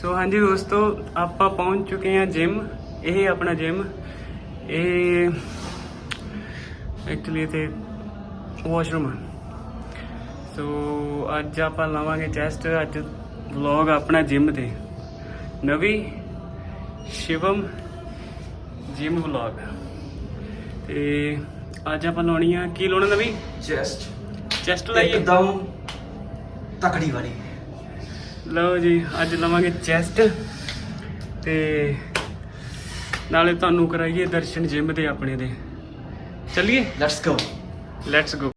ਸੋ ਹਾਂਜੀ ਦੋਸਤੋ, ਆਪਾਂ ਪਹੁੰਚ ਚੁੱਕੇ ਹਾਂ ਜਿਮ। ਇਹ ਆਪਣਾ ਜਿਮ, ਇਹ ਐਕਚੁਅਲੀ ਇੱਥੇ ਵਾਸ਼ਰੂਮ ਆ। ਸੋ ਅੱਜ ਆਪਾਂ ਲਾਵਾਂਗੇ ਚੈਸਟ। ਅੱਜ ਵਲੌਗ ਆਪਣਾ ਜਿਮ ਤੇ, ਨਵੀ ਸ਼ਿਵਮ ਜਿਮ ਵਲੌਗ। ਤੇ ਅੱਜ ਆਪਾਂ ਲਾਉਣੀ ਆ, ਕੀ ਲਾਉਣਾ ਨਵੀ? ਚੈਸਟ ਲਾਈਏ एकदम तकड़ी वाली। ਲਓ ਜੀ, ਅੱਜ ਲਵਾਂਗੇ ਚੈਸਟ ਤੇ ਨਾਲੇ ਤੁਹਾਨੂੰ ਕਰਾਈਏ ਦਰਸ਼ਨ ਜਿਮ ਦੇ ਆਪਣੇ ਦੇ। ਚੱਲੀਏ, let's go. Let's go.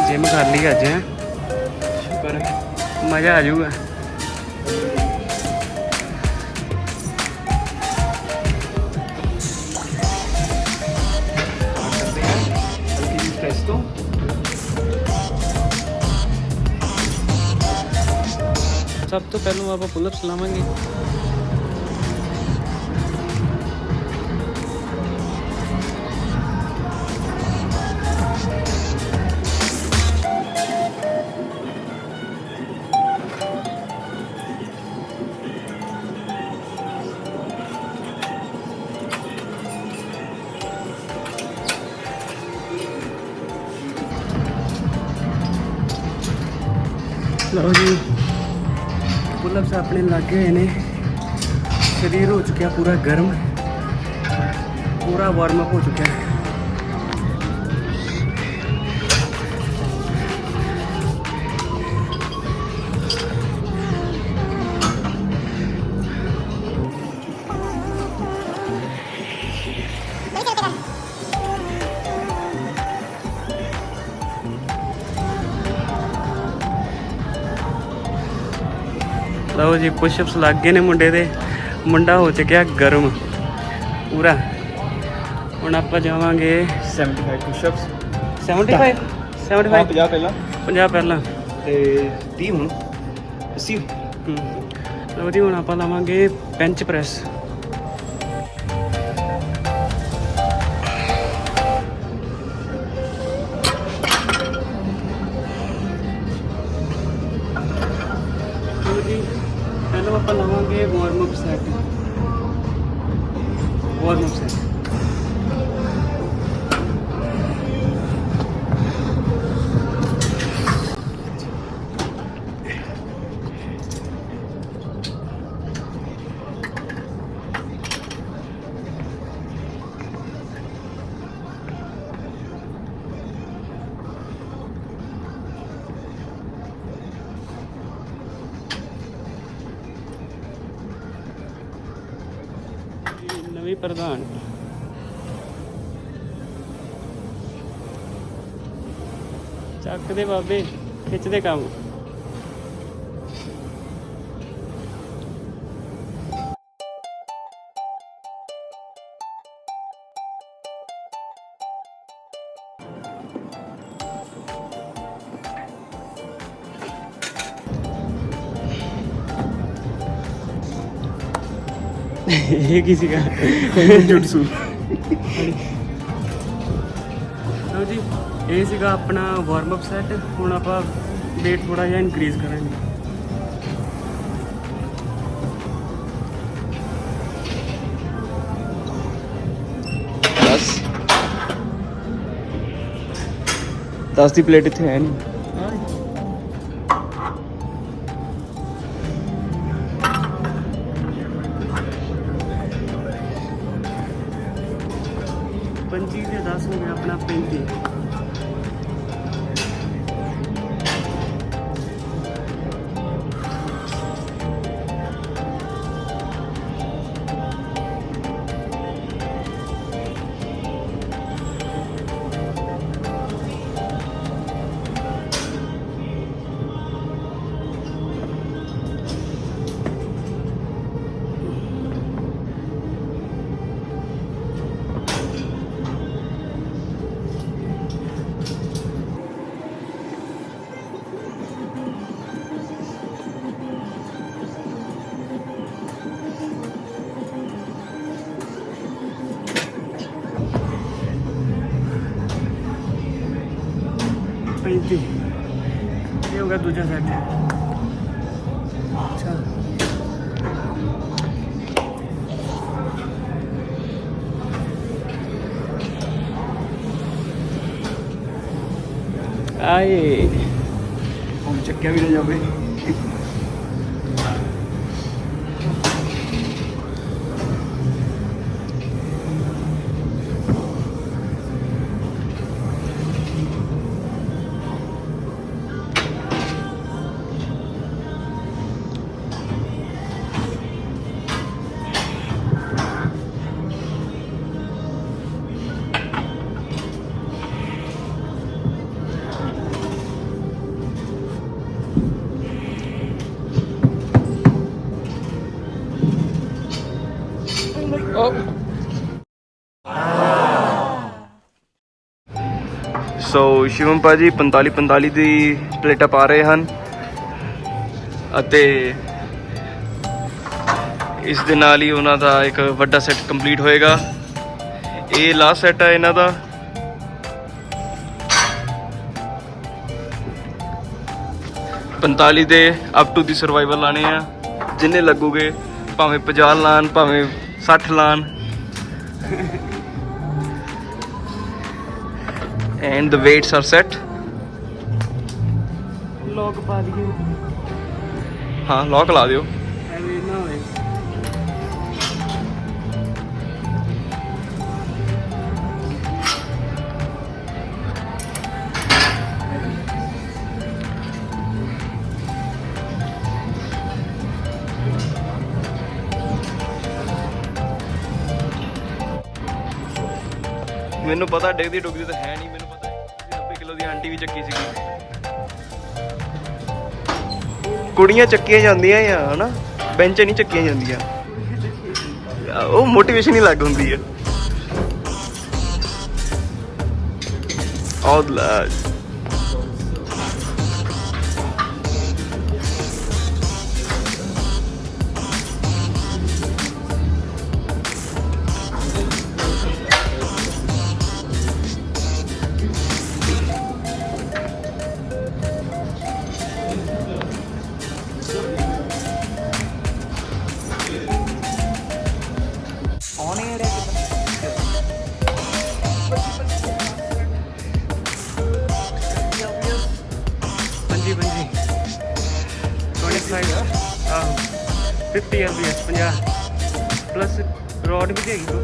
Gym ਕਰ ਲਈ ਅੱਜ, ਹੈ शुक्र है। ਮਜ਼ਾ ਆ ਜਾਊਗਾ। टेस्टो ਸਭ ਤੋਂ ਪਹਿਲਾਂ ਆਪਾਂ ਪੁੱਲਅਪਸ ਲਾਵਾਂਗੇ। ਲਓ ਜੀ, ਪੁੱਲਅਪਸ ਆਪਣੇ ਲੱਗੇ ਹੋਏ ਨੇ। ਸਰੀਰ ਹੋ ਚੁੱਕਿਆ ਪੂਰਾ ਗਰਮ, ਪੂਰਾ ਵਾਰਮ ਅਪ ਹੋ ਚੁੱਕਿਆ ਹੈ। ਲਓ ਜੀ, ਪੁਸ਼ਅਪਸ ਲੱਗ ਗਏ ਨੇ ਮੁੰਡੇ ਦੇ। ਮੁੰਡਾ ਹੋ ਚੁੱਕਿਆ ਗਰਮ ਪੂਰਾ। ਹੁਣ ਆਪਾਂ ਜਾਵਾਂਗੇ 75 ਪੁਸ਼ਅਪਸ 75 75 50 ਪਹਿਲਾਂ 50 ਪਹਿਲਾਂ ਤੇ 30 ਹੁਣ 80। ਲਓ ਜੀ, ਹੁਣ ਆਪਾਂ ਲਾਵਾਂਗੇ ਬੈਂਚ ਪ੍ਰੈਸ। ਲਓ ਜੀ, ਪਹਿਲਾਂ ਆਪਾਂ ਲਾਵਾਂਗੇ warm up set. Warm up set ਨਵੀਂ ਪ੍ਰਧਾਨ। ਚੱਕ ਦੇ ਬਾਬੇ, ਖਿੱਚਦੇ ਕੰਮ। ਇਹ ਕੀ ਸੀਗਾ? ਜੁਟਸੂ। ਲਓ ਜੀ, ਇਹ ਸੀਗਾ ਆਪਣਾ ਵਾਰਮ ਅਪ ਸੈਟ। ਹੁਣ ਆਪਾਂ ਵੇਟ ਥੋੜਾ ਜਿਹਾ ਇਨਕਰੀਜ਼ ਕਰਾਂਗੇ। ਬਸ 10 ਦੀ ਪਲੇਟ ਇੱਥੇ ਹੈ ਨਹੀਂ। पंजी से 10 हो गया अपना 35। ये होगा दूसरा सेट। अच्छा आए हम चक्किया भी ना जावे। ਸੋ ਸ਼ਿਵਮ ਭਾਜੀ 45 ਦੀ ਪਲੇਟਾਂ ਪਾ ਰਹੇ ਹਨ ਅਤੇ ਇਸ ਦੇ ਨਾਲ ਹੀ ਉਹਨਾਂ ਦਾ ਇੱਕ ਵੱਡਾ ਸੈੱਟ ਕੰਪਲੀਟ ਹੋਏਗਾ। ਇਹ ਲਾਸਟ ਸੈੱਟ ਹੈ ਇਹਨਾਂ ਦਾ। ਦੇ ਅਪ ਟੂ ਦੀ ਸਰਵਾਈਵਲ ਲਾਣੇ ਆ, ਜਿੰਨੇ ਲੱਗੂਗੇ, ਭਾਵੇਂ 50 ਲਾਣ ਭਾਵੇਂ 60 ਲਾਣ। And the weights are set. ਲੋਕ ਪਾ ਦਈਏ। हाँ लॉक ला दियो। ਐਵੇਂ ਨਾ ਹੋਵੇ। ਮੈਨੂੰ ਪਤਾ ਡਿੱਗਦੀ ਡੁੱਗਦੀ ਤਾਂ ਹੈ ਨਹੀਂ, ਮੈਨੂੰ ਪਤਾ 90 ਕਿਲੋ ਦੀ ਆਂਟੀ ਵੀ ਚੱਕੀ ਸੀਗੀ। ਕੁੜੀਆਂ ਚੱਕੀਆਂ ਜਾਂਦੀਆਂ ਆ ਹਨਾ, ਬੈਂਚ ਨਹੀਂ ਚੱਕੀਆਂ ਜਾਂਦੀਆਂ, ਉਹ ਮੋਟੀਵੇਸ਼ਨ ਹੀ ਲੱਗ ਹੁੰਦੀ ਹੈ। ਔਦਲਾ पंजी 25 50 rps 50 प्लस रॉड भी देगी तो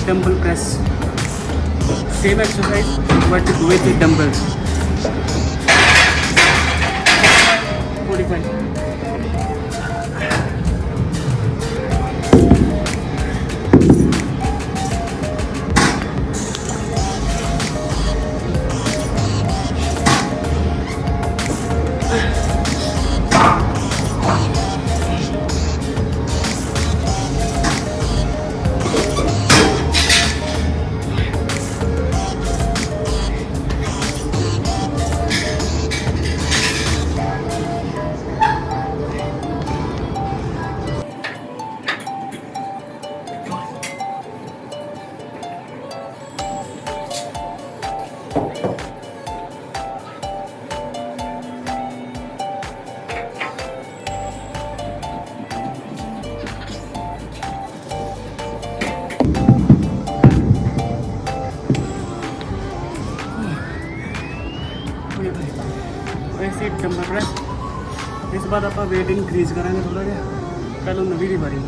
dumbbell press, same exercise but with dumbbells. 45 वैसे डंबल प्रेस। इस बार आप वेट इनक्रीज करेंगे थोड़ा जिहा, पहले नवी की बारी।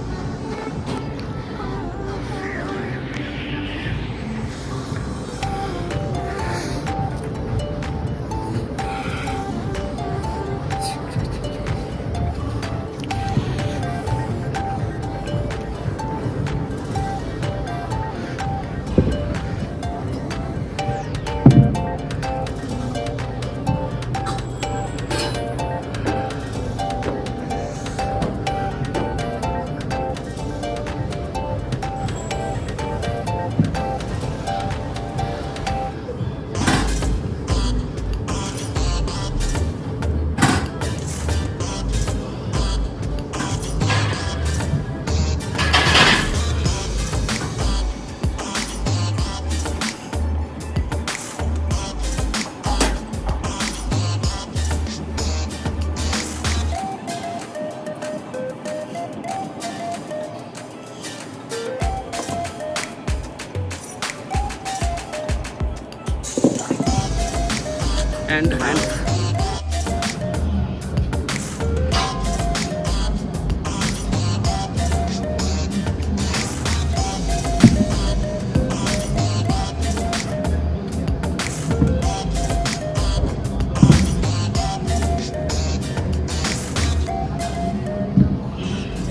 एंड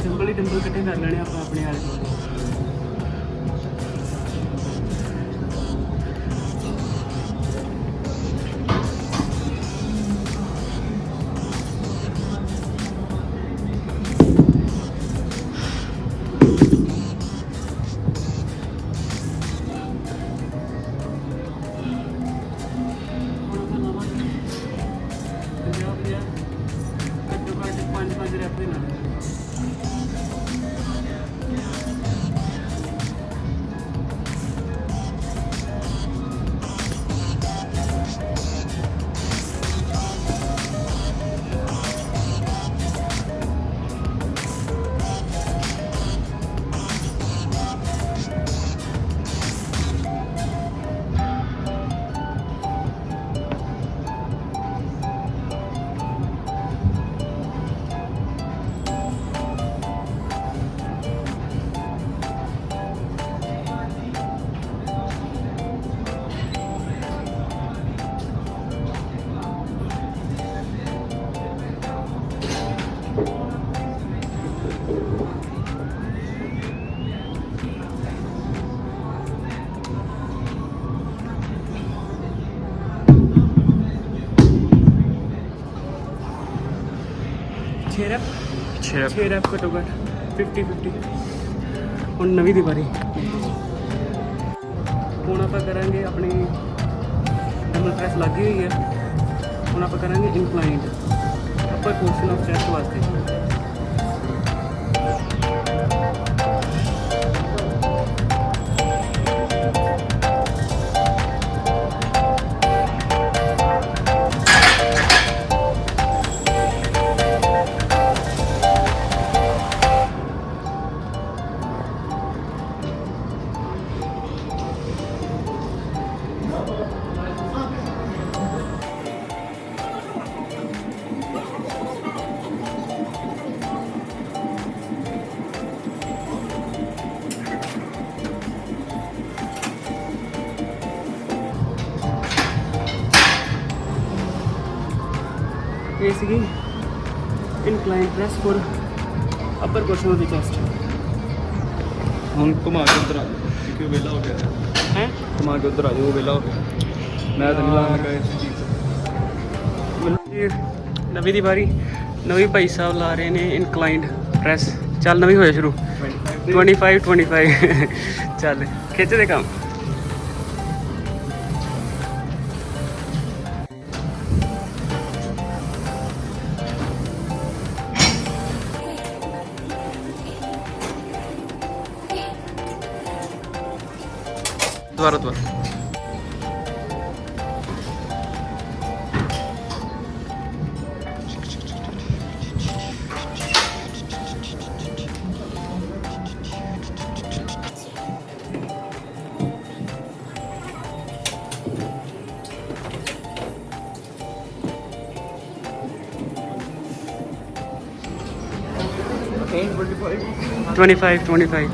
सिंपल ही टेंपल कट्ठे कर लेने आप अपने आले दुआले। छे रैप घट्टो घट्ट 50-50 ਹੁਣ ਨਵੀਂ ਦੀ ਵਾਰੀ। ਹੁਣ ਆਪਾਂ ਕਰਾਂਗੇ ਆਪਣੀ ਡੰਬਲ ਪ੍ਰੈਸ ਲੱਗੀ ਹੋਈ ਹੈ। ਹੁਣ ਆਪਾਂ ਕਰਾਂਗੇ inclined upper portion of chest ਵਾਸਤੇ। ਇਹ ਸੀਗੀ incline press for upper portion of the chest. ਹੁਣ ਘੁਮਾ ਕੇ ਉਧਰ ਆ ਜਾਓ ਕਿਉਂਕਿ ਵੇਲਾ ਹੋ ਗਿਆ ਹੈ। ਘੁਮਾ ਕੇ ਉਧਰ ਆ ਜਾਓ ਵੇਲਾ ਹੋ ਗਿਆ। ਮੈਂ ਤਾਂ ਨਹੀਂ ਲਾਉਣ ਲੱਗਾ ਇਸ ਚੀਜ਼ ਨਵੀਂ ਦੀ ਵਾਰੀ। ਨਵੀਂ ਭਾਈ ਸਾਹਿਬ ਲਾ ਰਹੇ ਨੇ ਇਨਕਲਾਈਨਡ ਪ੍ਰੈਸ। ਚੱਲ ਨਵੀਂ ਹੋਇਆ ਸ਼ੁਰੂ 25 ਚੱਲ ਖਿੱਚ ਦੇ ਕੰਮ। ਦੁਬਾਰਾ 25 25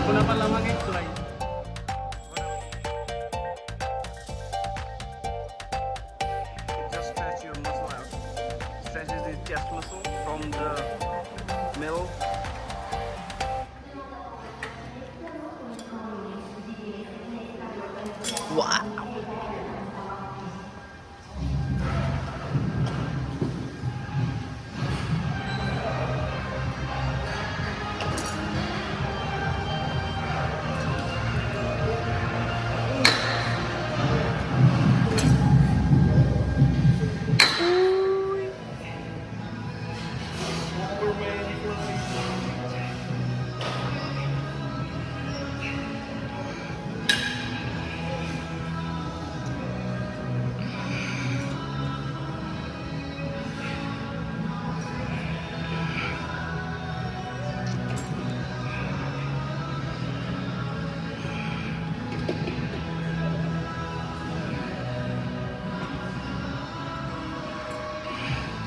ਹੁਣ ਆਪਾਂ ਲਾਵਾਂਗੇ fly. Just stretch your muscle out. Stretches the chest muscle from the middle. Wow.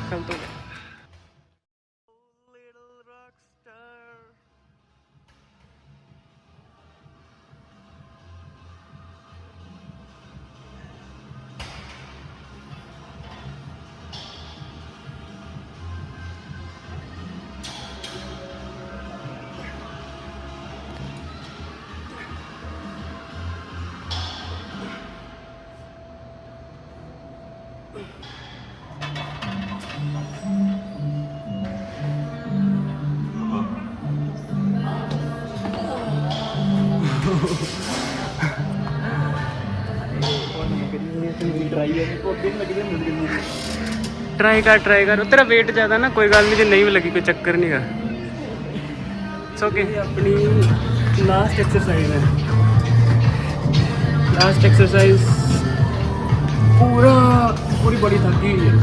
ਚੱਲ ਤੋ Little rock star. ट्राई कर तेरा वेट ज़्यादा ना कोई गल नहीं, जो नहीं भी लगी कोई चक्कर नहीं गा। सो के अपनी लास्ट एक्सरसाइज है, लास्ट एक्सरसाइज पूरी बॉडी थकी हुई है।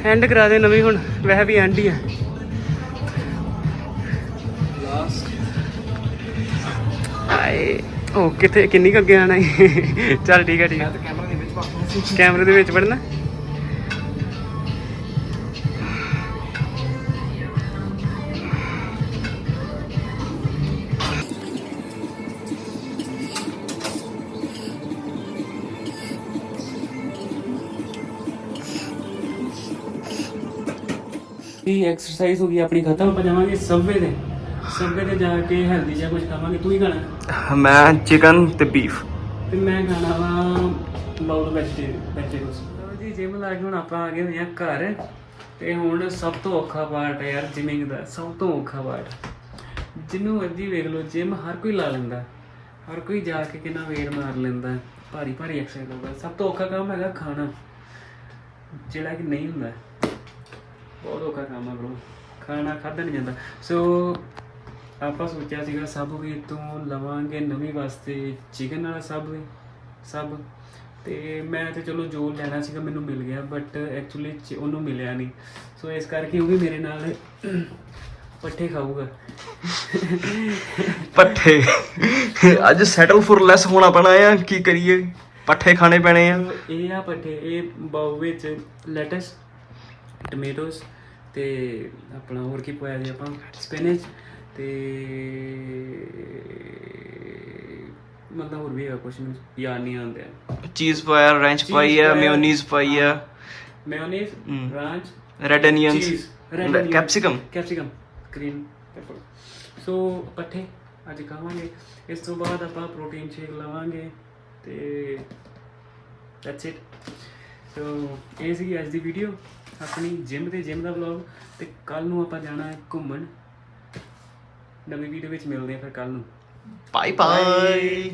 एंड करा दे नवी हुण, वह भी एंड ही है आए। ओ किथे किन्नी क अगे आना है चल ठीक है कैमरे दे विच पढ़ना। एक्सरसाइज होगी अपनी खत्म, ਆਪਾਂ ਜਾਵਾਂਗੇ ਸਬਵੇ ਤੇ ਜਾके ਹੈਲਦੀ ਜਿਹਾ ਕੁਝ ਖਾਵਾਂਗੇ। ਤੂੰ ਹੀ ਖਾਣਾ? मैं चिकन ते बीफ। ਤੇ ਮੈਂ ਖਾਣਾ ਵਾ ਬਾਉਲ ਵੈਜੀਟੇਬਲਸ। ਜੀ ਜਿਮ ਲਾ ਕੇ ਹੁਣ ਆਪਾਂ ਆ ਗਏ ਹੋਏ ਆ ਘਰ। ਤੇ ਹੁਣ ਸਭ ਤੋਂ ਔਖਾ ਪਾਰਟ ਹੈ ਯਾਰ ਜਿਮਿੰਗ ਦਾ, ਸਭ ਤੋਂ ਔਖਾ ਪਾਰਟ। ਜਿਹਨੂੰ ਮਰਜ਼ੀ ਵੇਖ ਲਓ, ਜਿਮ ਹਰ ਕੋਈ ਲਾ ਲੈਂਦਾ, ਹਰ ਕੋਈ ਜਾ ਕੇ ਕਿੰਨਾ ਵੇਟ ਮਾਰ ਲੈਂਦਾ, ਭਾਰੀ ਭਾਰੀ ਐਕਸਰਸਾਈਜ਼ ਹੋਊਗਾ। ਸਭ ਤੋਂ ਔਖਾ ਕੰਮ ਹੈਗਾ ਖਾਣਾ, ਜਿਹੜਾ ਕਿ ਨਹੀਂ ਹੁੰਦਾ। ਬਹੁਤ ਔਖਾ ਕੰਮ ਆ ਬ్రో, ਖਾਣਾ ਖਾਧਾ ਨਹੀਂ ਜਾਂਦਾ। ਸੋ ਆਪਾਂ ਸੋਚਿਆ ਸੀਗਾ ਸਬਵੇ ਤੋਂ ਲਵਾਂਗੇ ਨਵੀਂ ਵਾਸਤੇ ਚਿਕਨ ਵਾਲਾ ਸਬ ਤੇ ਮੈਂ ਤੇ ਚਲੋ ਜੋ ਲੈਣਾ ਸੀਗਾ ਮੈਨੂੰ ਮਿਲ ਗਿਆ, ਬਟ ਐਕਚੁਅਲੀ ਉਹਨੂੰ ਮਿਲਿਆ ਨਹੀਂ। ਸੋ ਇਸ ਕਰਕੇ ਉਹ ਵੀ ਮੇਰੇ ਨਾਲ ਪੱਠੇ ਖਾਊਗਾ। ਪੱਠੇ ਅੱਜ ਸੈਟਲ ਫॉर ਲੈਸ ਹੋਣਾ ਪੈਣਾ ਆ, ਕੀ ਕਰੀਏ, ਪੱਠੇ ਖਾਣੇ ਪੈਣੇ ਆ। ਇਹ ਆ ਪੱਠੇ, ਇਹ ਬਾਉ ਵਿੱਚ ਲੈਟਸ, ਟਮੇਟੋਸ ਤੇ ਆਪਣਾ ਹੋਰ ਕੀ ਪਾਇਆ ਜੀ ਆਪਾਂ, ਸਪਿਨਚ ਤੇ ਮਤਲਬ ਹੋਰ ਵੀ ਹੈਗਾ ਕੁਛ, ਮੈਨੂੰ ਯਾਦ ਨਹੀਂ ਆਉਂਦਾ। ਚੀਜ਼ ਪਾਇਆ, ਰੈਂਚ ਪਾਈ ਆ, ਮੇਯੋਨੀਜ਼ ਪਾਈ ਆ, mayonnaise, ranch, red onions, capsicum green pepper. So ਪੱਠੇ ਅੱਜ ਖਾਵਾਂਗੇ। ਇਸ ਤੋਂ ਬਾਅਦ ਆਪਾਂ ਪ੍ਰੋਟੀਨ ਸ਼ੇਕ ਲਵਾਂਗੇ ਤੇ ਦੈਟਸ ਇਟ। ਸੋ ਇਹ ਸੀ ਅੱਜ ਦੀ ਵੀਡੀਓ ਆਪਣੀ ਜਿਮ ਦਾ ਵਲੌਗ। ਤੇ ਕੱਲ ਨੂੰ ਆਪਾਂ ਜਾਣਾ ਹੈ ਘੁੰਮਣ। ਨਵੀਂ ਵੀਡੀਓ ਵਿੱਚ ਮਿਲਦੇ ਹਾਂ ਫਿਰ ਕੱਲ ਨੂੰ। Bye bye.